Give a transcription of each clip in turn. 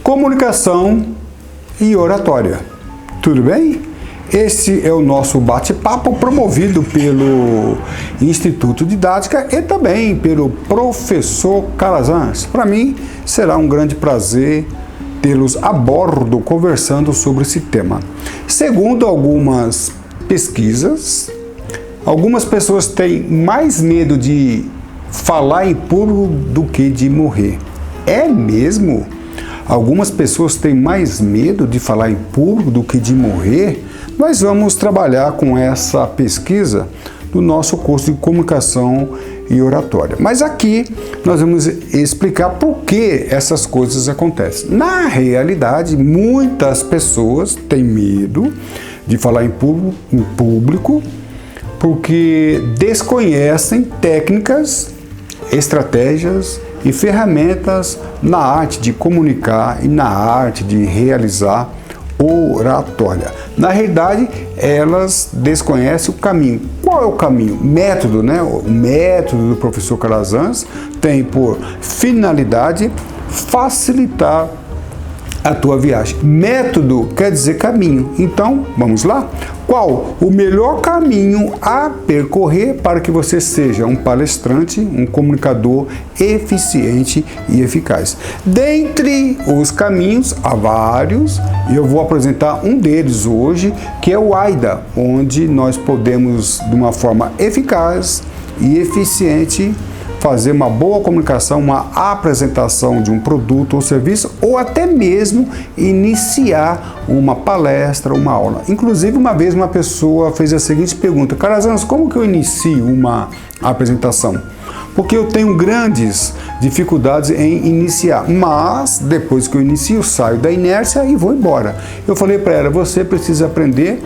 Comunicação e oratória. Tudo bem? Este é o nosso bate-papo promovido pelo Instituto Didática e também pelo professor Calazans. Para mim, será um grande prazer tê-los a bordo conversando sobre esse tema. Segundo algumas pesquisas, algumas pessoas têm mais medo de falar em público do que de morrer. É mesmo? Algumas pessoas têm mais medo de falar em público do que de morrer? Nós vamos trabalhar com essa pesquisa no nosso curso de comunicação e oratória. Mas aqui nós vamos explicar por que essas coisas acontecem. Na realidade, muitas pessoas têm medo de falar em público porque desconhecem técnicas, estratégias e ferramentas na arte de comunicar e na arte de realizar oratória. Na realidade, elas desconhecem o caminho. Qual é o caminho? Método, né? O método do professor Calazans tem por finalidade facilitar a tua viagem. Método quer dizer caminho. Então, vamos lá? Qual o melhor caminho a percorrer para que você seja um palestrante, um comunicador eficiente e eficaz? Dentre os caminhos, há vários, e eu vou apresentar um deles hoje, que é o AIDA, onde nós podemos, de uma forma eficaz e eficiente, fazer uma boa comunicação, uma apresentação de um produto ou serviço, ou até mesmo iniciar uma palestra, uma aula. Inclusive, uma vez uma pessoa fez a seguinte pergunta: Calazans, como que eu inicio uma apresentação? Porque eu tenho grandes dificuldades em iniciar, mas depois que eu inicio, saio da inércia e vou embora. Eu falei para ela: você precisa aprender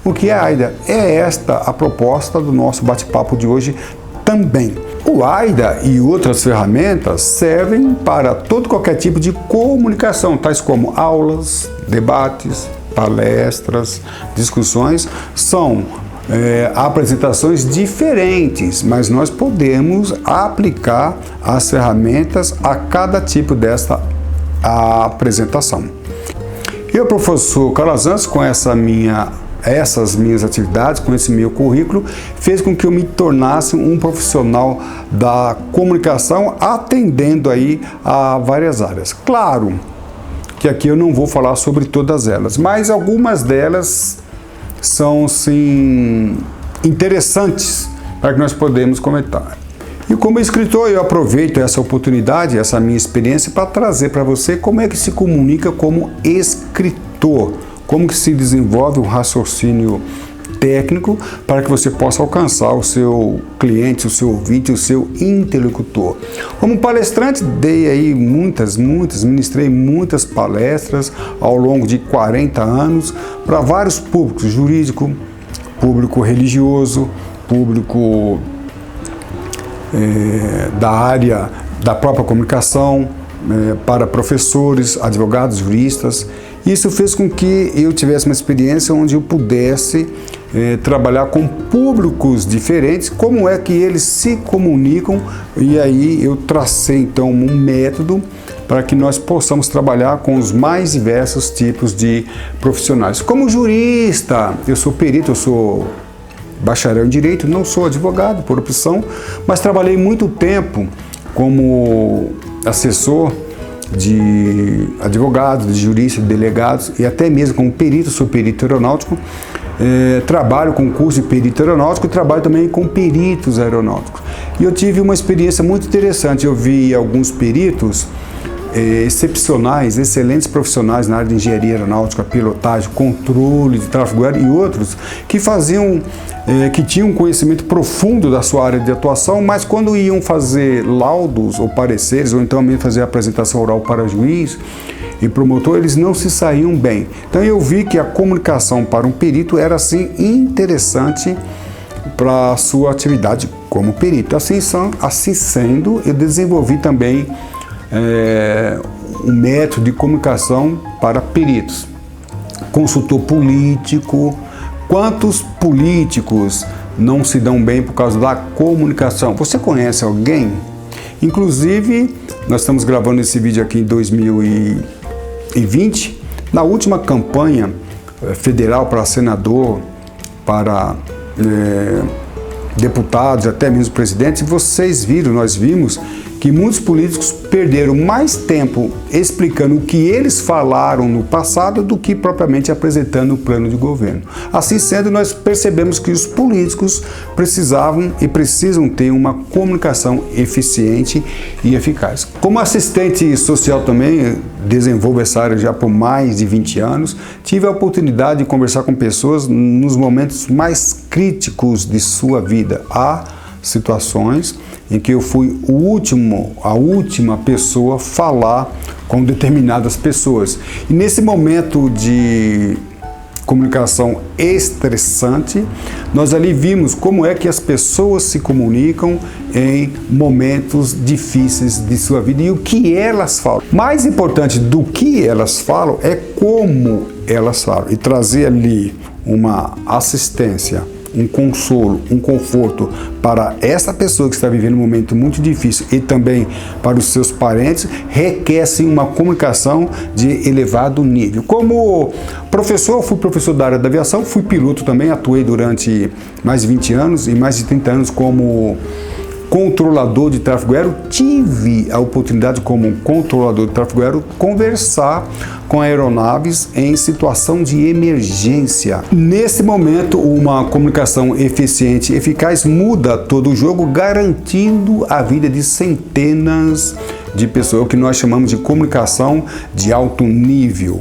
o que é AIDA. É esta a proposta do nosso bate-papo de hoje também. O AIDA e outras ferramentas servem para todo qualquer tipo de comunicação, tais como aulas, debates, palestras, discussões. São apresentações diferentes, mas nós podemos aplicar as ferramentas a cada tipo desta apresentação. E o professor Calazans, com essas minhas atividades, com esse meu currículo, fez com que eu me tornasse um profissional da comunicação, atendendo aí a várias áreas. Claro que aqui eu não vou falar sobre todas elas, mas algumas delas são, sim, interessantes para que nós podemos comentar. E como escritor, eu aproveito essa oportunidade, essa minha experiência, para trazer para você como é que se comunica como escritor. Como que se desenvolve um raciocínio técnico para que você possa alcançar o seu cliente, o seu ouvinte, o seu interlocutor. Como palestrante, dei aí ministrei muitas palestras ao longo de 40 anos para vários públicos: jurídico, público religioso, público da área da própria comunicação, para professores, advogados, juristas. Isso fez com que eu tivesse uma experiência onde eu pudesse trabalhar com públicos diferentes, como é que eles se comunicam, e aí eu tracei então um método para que nós possamos trabalhar com os mais diversos tipos de profissionais. Como jurista, eu sou perito, eu sou bacharel em Direito, não sou advogado por opção, mas trabalhei muito tempo como assessor de advogados, de juristas, de delegados e até mesmo como perito. Sou perito aeronáutico, trabalho com curso de perito aeronáutico e trabalho também com peritos aeronáuticos. E eu tive uma experiência muito interessante. Eu vi alguns peritos excepcionais, excelentes profissionais na área de engenharia aeronáutica, pilotagem, controle de tráfego aéreo e outros que que tinham um conhecimento profundo da sua área de atuação, mas quando iam fazer laudos ou pareceres, ou então mesmo fazer apresentação oral para juiz e promotor, eles não se saíam bem. Então eu vi que a comunicação para um perito era assim interessante para a sua atividade como perito. Assim sendo, eu desenvolvi também um método de comunicação para peritos. Consultor político. Quantos políticos não se dão bem por causa da comunicação? Você conhece alguém? Inclusive, nós estamos gravando esse vídeo aqui em 2020, na última campanha federal para senador, para deputados, até mesmo presidentes, vocês viram, nós vimos que muitos políticos perderam mais tempo explicando o que eles falaram no passado do que propriamente apresentando o plano de governo. Assim sendo, nós percebemos que os políticos precisavam e precisam ter uma comunicação eficiente e eficaz. Como assistente social também, desenvolvo essa área já por mais de 20 anos, tive a oportunidade de conversar com pessoas nos momentos mais críticos de sua vida. Há situações em que eu fui a última pessoa a falar com determinadas pessoas. E nesse momento de comunicação estressante, nós ali vimos como é que as pessoas se comunicam em momentos difíceis de sua vida e o que elas falam. Mais importante do que elas falam é como elas falam. E trazer ali uma assistência, um consolo, um conforto para essa pessoa que está vivendo um momento muito difícil e também para os seus parentes, requer sim uma comunicação de elevado nível. Como professor, eu fui professor da área da aviação, fui piloto também, atuei durante mais de 20 anos e mais de 30 anos como controlador de tráfego aéreo. Tive a oportunidade, como controlador de tráfego aéreo, conversar com aeronaves em situação de emergência. Nesse momento, uma comunicação eficiente e eficaz muda todo o jogo, garantindo a vida de centenas de pessoas, o que nós chamamos de comunicação de alto nível,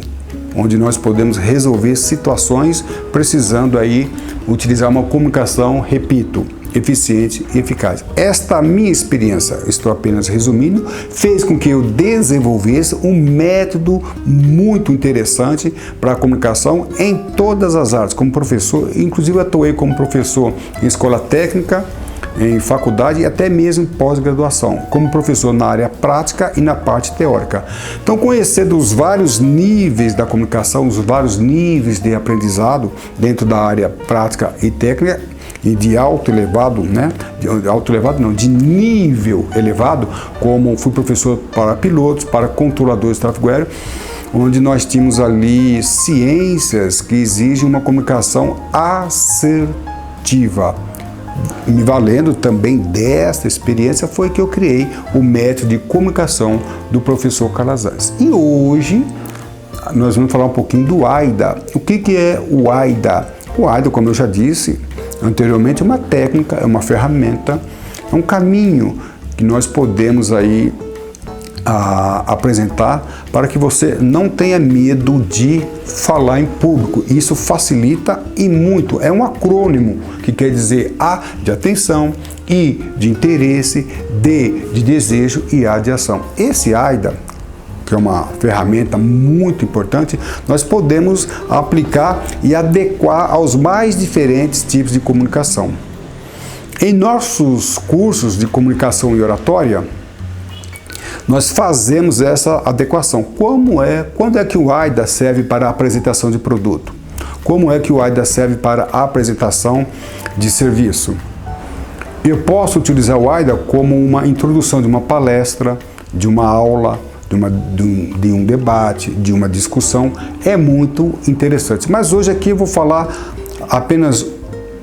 onde nós podemos resolver situações precisando aí utilizar uma comunicação, repito, eficiente e eficaz. Esta minha experiência, estou apenas resumindo, fez com que eu desenvolvesse um método muito interessante para a comunicação em todas as áreas. Como professor, inclusive atuei como professor em escola técnica, em faculdade e até mesmo pós-graduação, como professor na área prática e na parte teórica. Então, conhecendo os vários níveis da comunicação, os vários níveis de aprendizado dentro da área prática e técnica, e de de nível elevado, como fui professor para pilotos, para controladores de tráfego aéreo, onde nós tínhamos ali ciências que exigem uma comunicação assertiva. Me valendo também desta experiência foi que eu criei o método de comunicação do professor Calazans. E hoje nós vamos falar um pouquinho do AIDA. O que é o AIDA? O AIDA, como eu já disse anteriormente, é uma técnica, é uma ferramenta, é um caminho que nós podemos aí apresentar para que você não tenha medo de falar em público. Isso facilita e muito. É um acrônimo que quer dizer A de atenção, I de interesse, D de desejo e A de ação. Esse AIDA, que é uma ferramenta muito importante, nós podemos aplicar e adequar aos mais diferentes tipos de comunicação. Em nossos cursos de comunicação e oratória, nós fazemos essa adequação. Quando é que o AIDA serve para a apresentação de produto? Como é que o AIDA serve para a apresentação de serviço? Eu posso utilizar o AIDA como uma introdução de uma palestra, de uma aula, de um debate, de uma discussão. É muito interessante. Mas hoje aqui eu vou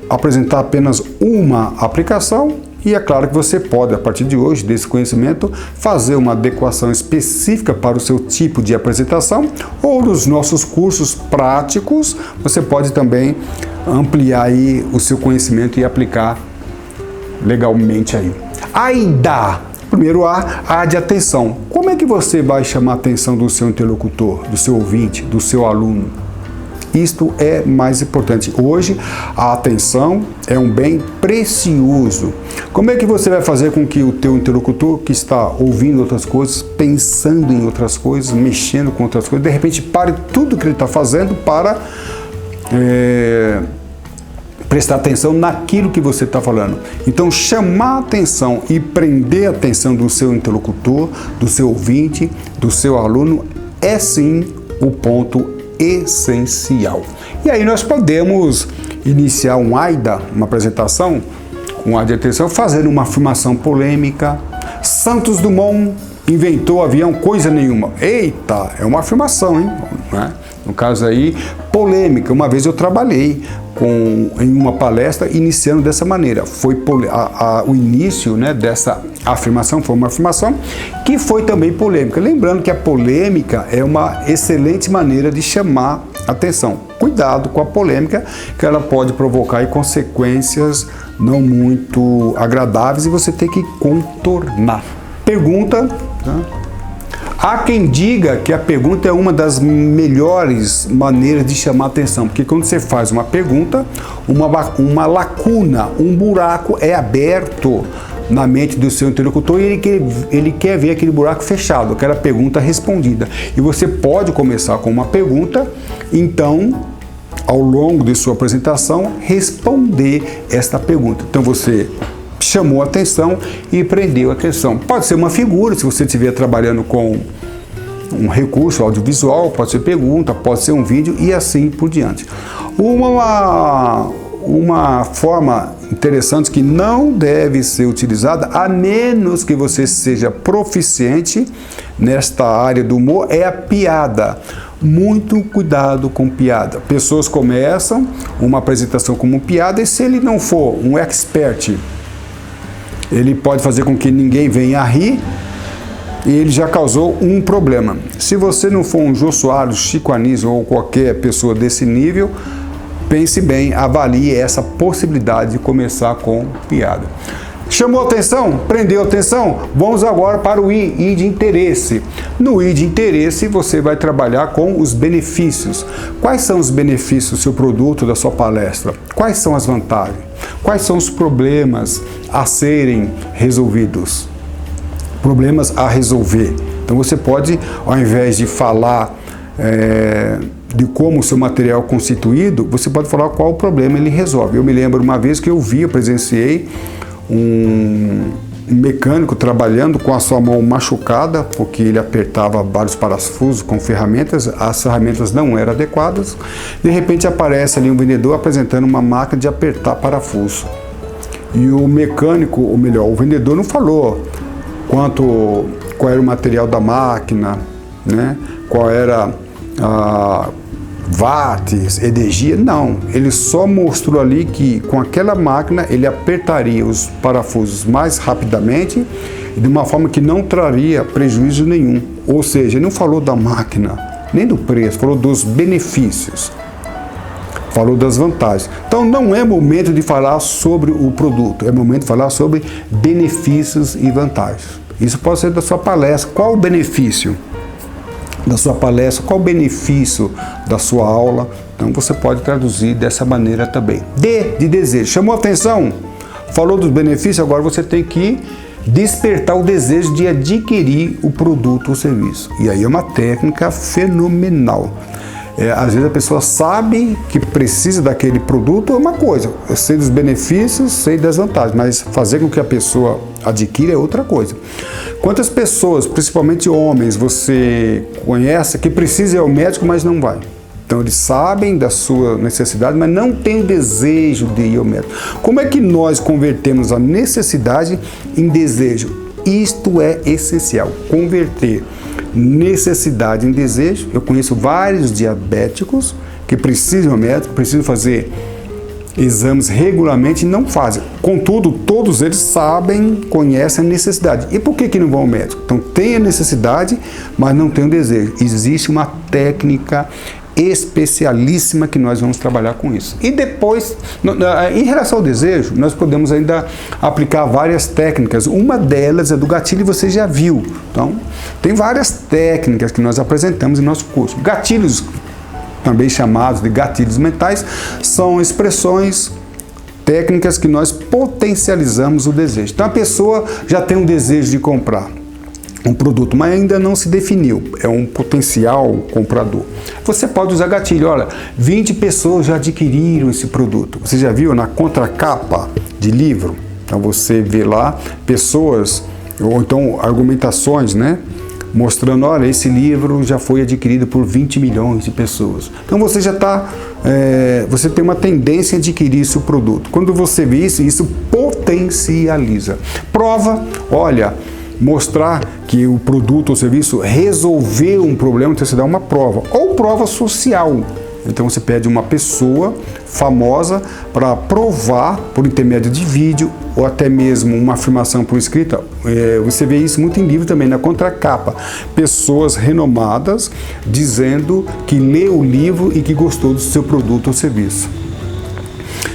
apresentar apenas uma aplicação e é claro que você pode, a partir de hoje, desse conhecimento, fazer uma adequação específica para o seu tipo de apresentação ou nos nossos cursos práticos, você pode também ampliar aí o seu conhecimento e aplicar legalmente aí. AIDA. Primeiro A de atenção. Como é que você vai chamar a atenção do seu interlocutor, do seu ouvinte, do seu aluno? Isto é mais importante. Hoje, a atenção é um bem precioso. Como é que você vai fazer com que o teu interlocutor, que está ouvindo outras coisas, pensando em outras coisas, mexendo com outras coisas, de repente pare tudo que ele está fazendo para prestar atenção naquilo que você está falando? Então, chamar a atenção e prender a atenção do seu interlocutor, do seu ouvinte, do seu aluno, é sim o ponto essencial. E aí nós podemos iniciar um AIDA, uma apresentação com AIDA de atenção, fazendo uma afirmação polêmica. Santos Dumont inventou o avião, coisa nenhuma. Eita, é uma afirmação, hein? Né? No caso aí, polêmica. Uma vez eu trabalhei em uma palestra iniciando dessa maneira. Foi o início, né, dessa afirmação, foi uma afirmação que foi também polêmica. Lembrando que a polêmica é uma excelente maneira de chamar atenção. Cuidado com a polêmica, que ela pode provocar aí consequências não muito agradáveis e você tem que contornar. Pergunta, tá? Há quem diga que a pergunta é uma das melhores maneiras de chamar atenção, porque quando você faz uma pergunta, uma lacuna, um buraco é aberto na mente do seu interlocutor e ele quer ver aquele buraco fechado, aquela pergunta respondida. E você pode começar com uma pergunta, então, ao longo de sua apresentação, responder esta pergunta. Então você chamou a atenção e prendeu a atenção. Pode ser uma figura, se você estiver trabalhando com um recurso audiovisual, pode ser pergunta, pode ser um vídeo e assim por diante. Uma forma interessante que não deve ser utilizada, a menos que você seja proficiente nesta área do humor, é a piada. Muito cuidado com piada. Pessoas começam uma apresentação como piada e se ele não for um expert, ele pode fazer com que ninguém venha a rir e ele já causou um problema. Se você não for um Jô Soares, Chico Anísio ou qualquer pessoa desse nível, pense bem, avalie essa possibilidade de começar com piada. Chamou atenção? Prendeu atenção? Vamos agora para o I de interesse. No I de interesse, você vai trabalhar com os benefícios. Quais são os benefícios do seu produto, da sua palestra? Quais são as vantagens? Quais são os problemas a serem resolvidos? Problemas a resolver. Então você pode, ao invés de falar de como o seu material é constituído, você pode falar qual o problema ele resolve. Eu me lembro uma vez que eu presenciei um mecânico trabalhando com a sua mão machucada, porque ele apertava vários parafusos com ferramentas, as ferramentas não eram adequadas. De repente aparece ali um vendedor apresentando uma máquina de apertar parafuso. E o mecânico, ou melhor, o vendedor não falou qual era o material da máquina, né? Qual era a watts, energia, não. Ele só mostrou ali que com aquela máquina ele apertaria os parafusos mais rapidamente e de uma forma que não traria prejuízo nenhum. Ou seja, ele não falou da máquina, nem do preço, falou dos benefícios, falou das vantagens. Então não é momento de falar sobre o produto, é momento de falar sobre benefícios e vantagens. Isso pode ser da sua palestra. Qual o benefício da sua palestra, qual o benefício da sua aula? Então você pode traduzir dessa maneira também. D de desejo. Chamou a atenção? Falou dos benefícios, agora você tem que despertar o desejo de adquirir o produto ou serviço. E aí é uma técnica fenomenal. Às vezes a pessoa sabe que precisa daquele produto, é uma coisa. Eu sei dos benefícios, sei das vantagens, mas fazer com que a pessoa adquira é outra coisa. Quantas pessoas, principalmente homens, você conhece que precisam ir ao médico, mas não vai? Então eles sabem da sua necessidade, mas não tem o desejo de ir ao médico. Como é que nós convertemos a necessidade em desejo? Isto é essencial, converter necessidade em desejo. Eu conheço vários diabéticos que precisam ao médico, precisam fazer exames regularmente e não fazem. Contudo, todos eles sabem, conhecem a necessidade. E por que não vão ao médico? Então tem a necessidade, mas não tem o desejo. Existe uma técnica especialíssima que nós vamos trabalhar com isso. E depois, em relação ao desejo, nós podemos ainda aplicar várias técnicas. Uma delas é do gatilho, você já viu. Então, tem várias técnicas que nós apresentamos em nosso curso. Gatilhos, também chamados de gatilhos mentais, são expressões, técnicas que nós potencializamos o desejo. Então, a pessoa já tem um desejo de comprar um produto, mas ainda não se definiu, é um potencial comprador. Você pode usar gatilho, olha, 20 pessoas já adquiriram esse produto. Você já viu na contracapa de livro? Então você vê lá pessoas, ou então argumentações, né? Mostrando, olha, esse livro já foi adquirido por 20 milhões de pessoas. Então você já está, você tem uma tendência a adquirir esse produto. Quando você vê isso, isso potencializa. Prova, olha, mostrar que o produto ou serviço resolveu um problema, então você dá uma prova, ou prova social. Então você pede uma pessoa famosa para provar por intermédio de vídeo ou até mesmo uma afirmação por escrita. Você vê isso muito em livro também, na contracapa. Pessoas renomadas dizendo que leu o livro e que gostou do seu produto ou serviço.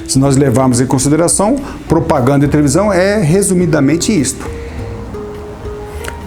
Se nós levarmos em consideração, propaganda e televisão é resumidamente isto.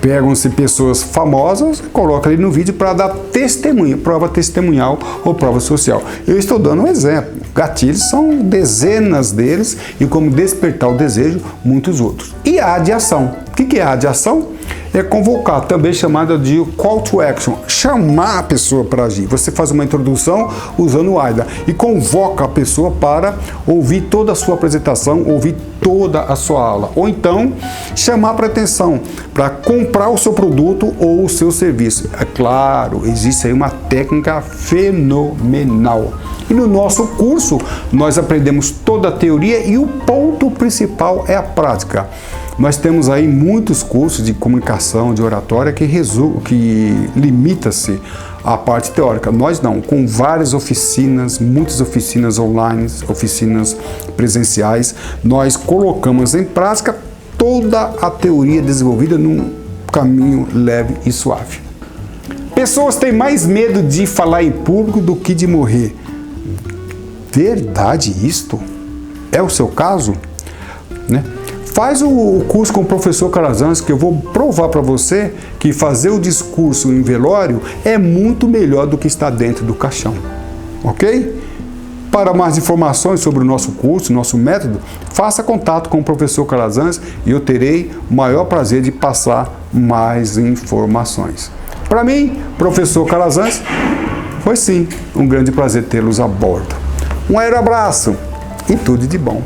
Pegam-se pessoas famosas e colocam ali no vídeo para dar testemunho, prova testemunhal ou prova social. Eu estou dando um exemplo. Gatilhos são dezenas deles e como despertar o desejo, muitos outros. E a de ação. O que é a de ação? É convocar, também chamada de call to action, chamar a pessoa para agir. Você faz uma introdução usando o AIDA e convoca a pessoa para ouvir toda a sua apresentação, ouvir toda a sua aula. Ou então, chamar para atenção, para comprar o seu produto ou o seu serviço. É claro, existe aí uma técnica fenomenal. E no nosso curso, nós aprendemos toda a teoria e o ponto principal é a prática. Nós temos aí muitos cursos de comunicação, de oratória, que limita-se à parte teórica. Nós não, com várias oficinas, muitas oficinas online, oficinas presenciais, nós colocamos em prática toda a teoria desenvolvida num caminho leve e suave. Pessoas têm mais medo de falar em público do que de morrer. Verdade isto? É o seu caso? Né? Faz o curso com o professor Calazans, que eu vou provar para você que fazer o discurso em velório é muito melhor do que estar dentro do caixão. Ok? Para mais informações sobre o nosso curso, nosso método, faça contato com o professor Calazans e eu terei o maior prazer de passar mais informações. Para mim, professor Calazans, foi sim um grande prazer tê-los a bordo. Um abraço e tudo de bom.